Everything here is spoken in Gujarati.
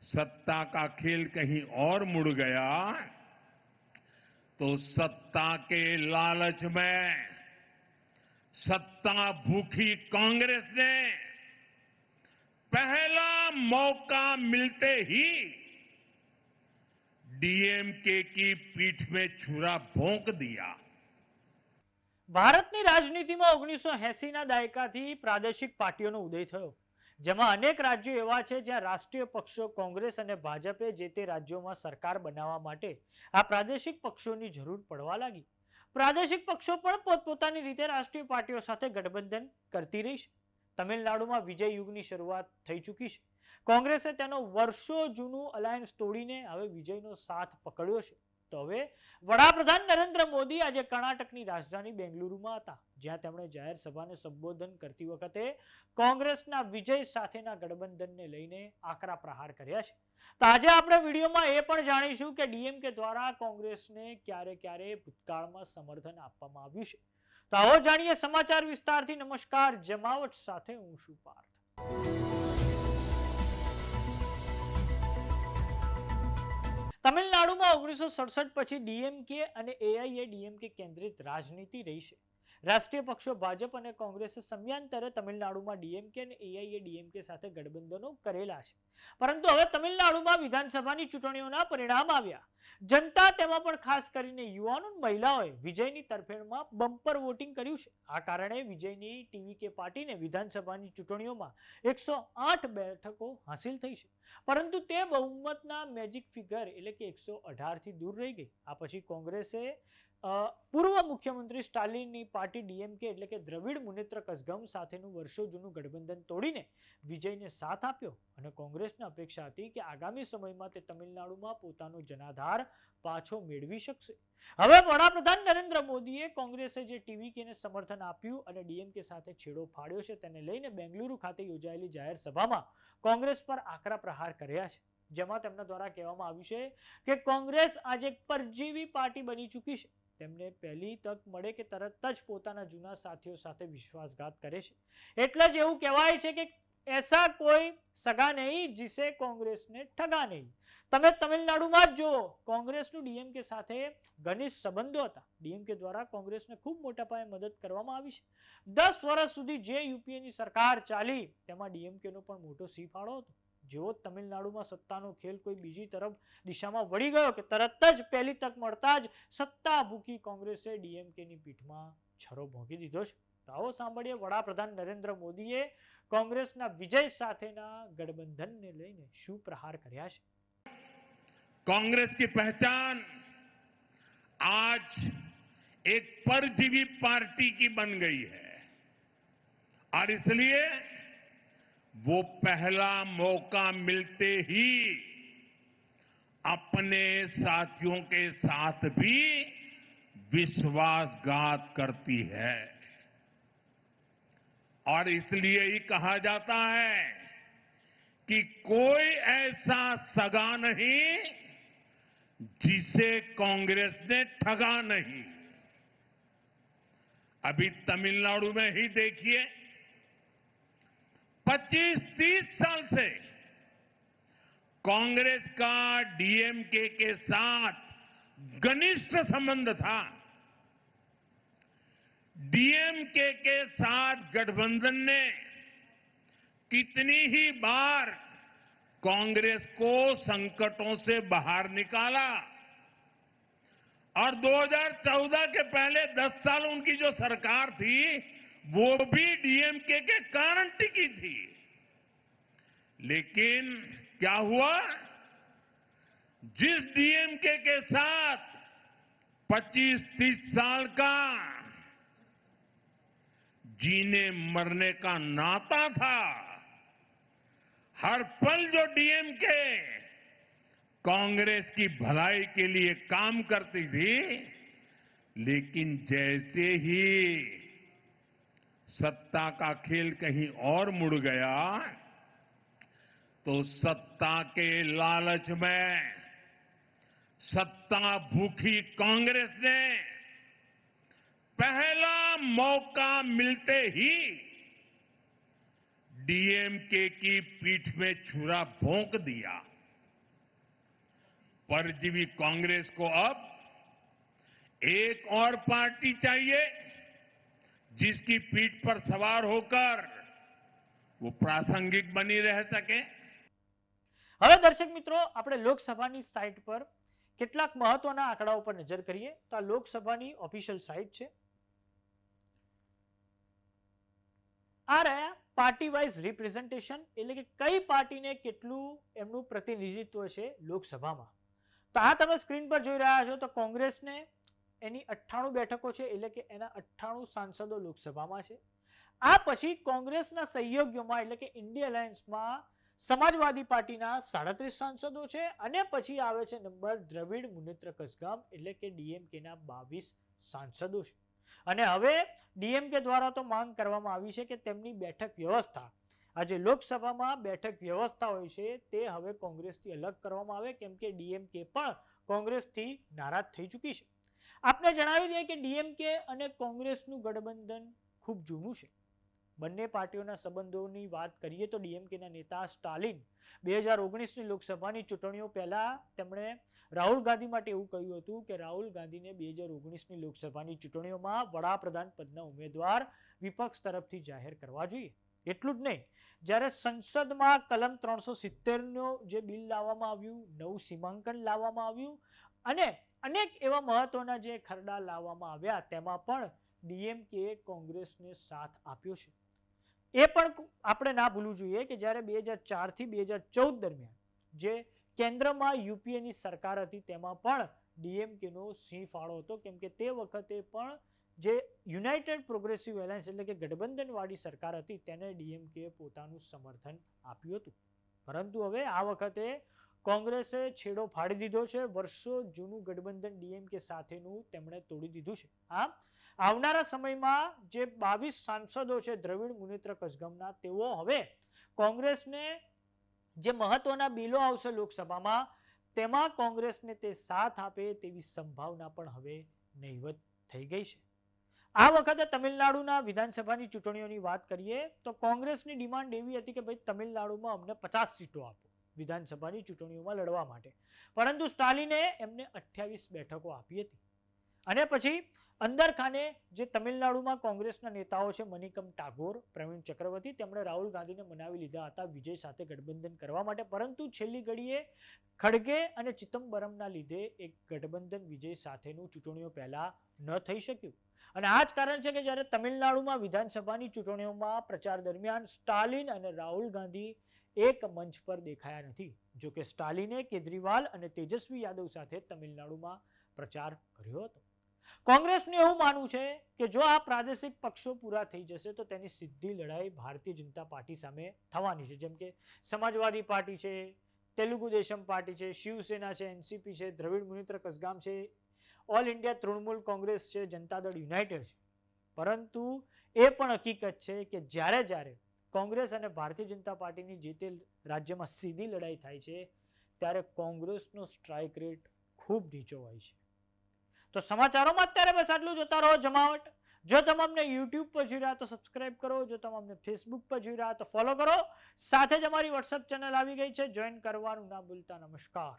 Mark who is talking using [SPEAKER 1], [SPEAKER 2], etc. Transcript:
[SPEAKER 1] सत्ता का खेल कहीं और मुड़ गया तो सत्ता के लालच में सत्ता भूखी कांग्रेस ने पहला मौका मिलते ही डीएमके की पीठ में छुरा भोंक दिया।
[SPEAKER 2] ભારતની રાજનીતિમાં 1980ના દાયકાથી પ્રાદેશિક પાર્ટીઓનો ઉદય થયો, જેમાં અનેક રાજ્યો એવા છે જ્યાં રાષ્ટ્રીય પક્ષો કોંગ્રેસ અને ભાજપે જે તે રાજ્યોમાં સરકાર બનાવવા માટે આ પ્રાદેશિક પક્ષોની જરૂર પડવા લાગી. પ્રાદેશિક પક્ષો પણ પોતપોતાની રીતે રાષ્ટ્રીય પાર્ટીઓ સાથે ગઠબંધન કરતી રહી છે. તમિલનાડુમાં વિજય યુગની શરૂઆત થઈ ચૂકી છે. કોંગ્રેસે તેનો વર્ષો જૂનું અલાયન્સ તોડીને હવે વિજયનો સાથ પકડ્યો છે. તો હવે વડાપ્રધાન નરેન્દ્ર મોદી આજે કર્ણાટકની રાજધાની બેંગલુરુમાં હતા, જ્યાં તેમણે જાહેર સભાને સંબોધન કરતી વખતે કોંગ્રેસના વિજય સાથેના ગઠબંધનને લઈને આકરા પ્રહાર કર્યા છે. તો આજે આપણે વિડીયોમાં એ પણ જાણીશું કે ડીએમકે દ્વારા કોંગ્રેસને ક્યારે ક્યારે ભૂતકાળમાં સમર્થન આપવામાં આવ્યું છે. તો આવો જાણીએ સમાચાર વિસ્તારથી. નમસ્કાર, જમાવટ સાથે હું છું પાર્થ. તમિલનાડુમાં 1967 પછી ડીએમકે અને એઆઈએડીએમકે કેન્દ્રિત રાજનીતિ રહી છે. રાષ્ટ્રીય પક્ષો ભાજપ અને કોંગ્રેસે સમયાંતરે તમિલનાડુમાં ડીએમકે અને એઆઈએડીએમકે સાથે ગઠબંધનો કરેલા છે. પરંતુ હવે તમિલનાડુમાં વિધાનસભાની ચૂંટણીઓના પરિણામ આવ્યા. જનતા, તેમાં પણ ખાસ કરીને યુવાનો અને મહિલાઓએ વિજયની તરફેણમાં બમ્પર વોટિંગ કર્યું છે. આ કારણે વિજયની ટીવીકે પાર્ટીને વિધાનસભાની ચૂંટણીઓમાં 108 બેઠકો હાંસિલ થઈ છે. પરંતુ તે બહુમતના મેજિક ફિગર એટલે કે 118 થી દૂર રહી ગઈ. આ પછી કોંગ્રેસે પૂર્વ મુખ્યમંત્રી સ્ટાલિનની પાર્ટી ડીએમકે એટલે કે દ્રવિડ મુનેત્ર કઝગમ સાથેનું વર્ષો જૂનું ગઠબંધન તોડીને વિજયને સાથ આપ્યો અને કોંગ્રેસને અપેક્ષા હતી કે આગામી સમયમાં તે તમિલનાડુમાં પોતાનો જનાધાર પાછો મેળવી શકશે. હવે વડાપ્રધાન નરેન્દ્ર મોદીએ કોંગ્રેસે જે ટીવીકેને સમર્થન આપ્યું અને ડીએમકે સાથે છેડો ફાડ્યો છે, તેને લઈને બેંગલુરુ ખાતે યોજાયેલી જાહેર સભામાં કોંગ્રેસ પર આકરા પ્રહાર કર્યા છે, જેમાં તેમના દ્વારા કહેવામાં આવ્યું છે કે કોંગ્રેસ આજે એક પરજીવી પાર્ટી બની ચૂકી છે. તેમને પહેલી તક મળે કે તરત જ પોતાના જૂના સાથીઓ સાથે વિશ્વાસઘાત કરે છે. એટલે જ એવું કહેવાય છે કે એસા કોઈ સગા નહીં जिसे કોંગ્રેસને ઠગા નહીં. તમે તમિલનાડુમાં જ જુઓ, કોંગ્રેસનું ડીએમકે સાથે ઘનિષ્ઠ સંબંધો હતા. ડીએમકે દ્વારા કોંગ્રેસને ખૂબ મોટા પાયે મદદ કરવામાં આવી છે. 10 વર્ષ સુધી જે યુપીએની સરકાર ચાલી તેમાં ડીએમકેનો પણ મોટો સી ફાળો હતો. જેવો તમિલનાડુમાં સત્તાનો ખેલ કોઈ બીજી તરફ દિશામાં વળી ગયો કે તરત જ પહેલી તક મળતા જ સત્તા ભૂખી કોંગ્રેસે ડીએમકેની પીઠમાં છરો ભોંકી દીધો છે. તો આવો સાંભળીએ વડાપ્રધાન નરેન્દ્ર મોદીએ કોંગ્રેસના વિજય સાથેના ગઠબંધનને લઈને શું પ્રહાર કર્યા છે.
[SPEAKER 1] कांग्रेस की पहचान आज एक परजीवी पार्टी की बन गई है और इसलिए वो पहला मौका मिलते ही अपने साथियों के साथ भी विश्वासघात करती है और इसलिए ही कहा जाता है कि कोई ऐसा सगा नहीं जिसे कांग्रेस ने ठगा नहीं. अभी तमिलनाडु में ही देखिए, 25-30 साल से कांग्रेस का डीएमके के साथ घनिष्ठ संबंध था. डीएमके के साथ गठबंधन ने कितनी ही बार कांग्रेस को संकटों से बाहर निकाला और 2014 के पहले 10 साल उनकी जो सरकार थी वो भी डीएमके के कारण टिकी थी. लेकिन क्या हुआ, जिस डीएमके के साथ 25-30 साल का जीने मरने का नाता था, हर पल जो डीएमके कांग्रेस की भलाई के लिए काम करती थी, लेकिन जैसे ही सत्ता का खेल कहीं और मुड़ गया तो सत्ता के लालच में सत्ता भूखी कांग्रेस ने पहला मौका मिलते ही डीएमके की पीठ में छुरा भोंक दिया. परजीवी कांग्रेस को अब एक और पार्टी चाहिए जिसकी पीठ पर सवार होकर वो प्रासंगिक बनी रह सके।
[SPEAKER 2] હવે દર્શક મિત્રો, આપણે લોકસભાની સાઇટ પર કેટલાક મહત્વના આંકડાઓ પર નજર કરીએ તો આ લોકસભાની ઓફિશિયલ સાઇટ છે. આ રહ્યા પાર્ટી વાઇઝ રિપ્રેઝન્ટેશન, એટલે કે કઈ પાર્ટીને કેટલું એમનું પ્રતિનિધિત્વ છે લોકસભામાં. તો આ તમે સ્ક્રીન પર જોઈ રહ્યા છો તો કોંગ્રેસને એની 98 બેઠકો છે, એટલે કે એના 98 સાંસદો લોકસભામાં છે. આ પછી કોંગ્રેસના સહયોગીઓમાં એટલે કે ઇન્ડિયા અલાયન્સમાં સમાજવાદી પાર્ટીના 37 સાંસદો છે અને પછી આવે છે નંબર દ્રવિડ મુનેત્ર કઝગામ એટલે કે ડીએમકેના 22 સાંસદો છે. અને હવે ડીએમકે દ્વારા તો માંગ કરવામાં આવી છે કે તેમની બેઠક વ્યવસ્થા, આ જે લોકસભામાં બેઠક વ્યવસ્થા હોય છે તે હવે કોંગ્રેસથી અલગ કરવામાં આવે, કેમ કે ડીએમકે પણ કોંગ્રેસથી નારાજ થઈ ચૂકી છે. આપને જણાવી દઈએ કે ડીએમકે અને કોંગ્રેસનું ગઠબંધન ખૂબ જૂનું છે. બંને પાર્ટીઓના સંબંધોની વાત કરીએ તો ડીએમકેના નેતા સ્ટાલિન 2019ની લોકસભાની ચૂંટણીઓ પહેલા તેમણે રાહુલ ગાંધી માટે એવું કહ્યું હતું કે રાહુલ ગાંધીને 2019ની લોકસભાની ચૂંટણીઓમાં વડાપ્રધાન પદના ઉમેદવાર વિપક્ષ તરફથી જાહેર કરવા જોઈએ. એટલું જ નહીં, જ્યારે સંસદમાં કલમ 370નો જે બિલ લાવવામાં આવ્યું, નવું સીમાંકન લાવવામાં આવ્યું અને અનેક એવા મહત્વના જે ખરડા લાવવામાં આવ્યા, તેમાં પણ ડીએમકે કોંગ્રેસને સાથ આપ્યો છે. એ પણ આપણે ના ભૂલવું જોઈએ કે જ્યારે 2004 થી 2014 દરમિયાન જે કેન્દ્રમાં યુપીએની સરકાર હતી તેમાં પણ ડીએમકેનો સિંહ ફાળો હતો, કેમ કે તે વખતે પણ જે યુનાઇટેડ પ્રોગ્રેસિવ એલાયન્સ એટલે કે ગઠબંધનવાળી સરકાર હતી તેને ડીએમકે પોતાનું સમર્થન આપ્યું હતું. પરંતુ હવે આ વખતે કોંગ્રેસે છેડો ફાડી દીધો છે. વર્ષો જૂનું ગઠબંધન ડીએમકે સાથેનું તેમણે તોડી દીધું છે. આવનારા સમયમાં જે 22 સાંસદો છે દ્રવિડ મુનેત્ર કઝગામના, તેઓ હવે કોંગ્રેસને જે મહત્વના બિલો આવશે લોકસભામાં તેમાં કોંગ્રેસને તે સાથ આપે તેવી સંભાવના પણ હવે નહીવત થઈ ગઈ છે. આ વખતે તમિલનાડુના વિધાનસભાની ચૂંટણીઓની વાત કરીએ તો કોંગ્રેસની ડિમાન્ડ એવી હતી કે ભાઈ તમિલનાડુમાં અમને 50 સીટો આપો વિધાનસભાની ચૂંટણીઓમાં લડવા માટે, પરંતુ સ્ટાલિને એમને 28 બેઠકો આપી હતી. અને પછી અંદર ખાને જે તમિલનાડુમાં કોંગ્રેસના નેતાઓ છે મનિકમ ટાગોર, પ્રવીણ ચક્રવર્તી, તેમણે રાહુલ ગાંધીને મનાવી લીધા હતા વિજય સાથે ગઠબંધન કરવા માટે, પરંતુ છેલ્લી ઘડીએ ખડગે અને ચિદમ્બરમના લીધે એક ગઠબંધન વિજય સાથેનું ચૂંટણીઓ પહેલા ન થઈ શક્યું. અને આ જ કારણ છે કે જ્યારે તમિલનાડુમાં વિધાનસભાની ચૂંટણીઓમાં પ્રચાર દરમિયાન સ્ટાલિન અને રાહુલ ગાંધી એક મંચ પર દેખાયા નથી. જો કે સ્ટાલિને કેજરીવાલ અને તેજસ્વી યાદવ સાથે તમિલનાડુમાં પ્રચાર કર્યો હતો. કોંગ્રેસનું એવું માનવું છે કે જો આ પ્રાદેશિક પક્ષો પૂરા થઈ જશે તો તેની સીધી લડાઈ ભારતીય જનતા પાર્ટી સામે થવાની છે. જેમ કે સમાજવાદી પાર્ટી છે, તેલુગુ દેશમ પાર્ટી છે, શિવસેના છે, એનસીપી છે, દ્રવિડ મુનેત્ર કઝગામ છે, ઓલ ઇન્ડિયા તૃણમૂલ કોંગ્રેસ છે, જનતા દળ યુનાઇટેડ છે. પરંતુ એ પણ હકીકત છે કે જ્યારે કોંગ્રેસ અને ભારતીય જનતા પાર્ટીની જે તે રાજ્યમાં સીધી લડાઈ થાય છે ત્યારે કોંગ્રેસનો સ્ટ્રાઇક રેટ ખૂબ નીચો હોય છે. તો સમાચારોમાં અત્યારે બસ આટલું. જોતા રહો જમાવટ. જો તમે અમને યુટ્યુબ પર જોઈ રહ્યા તો સબસ્ક્રાઇબ કરો, જો તમે અમને ફેસબુક પર જોઈ રહ્યા તો ફોલો કરો. સાથે જ અમારી વોટ્સએપ ચેનલ આવી ગઈ છે, જોઈન કરવાનું ના ભૂલતા. નમસ્કાર.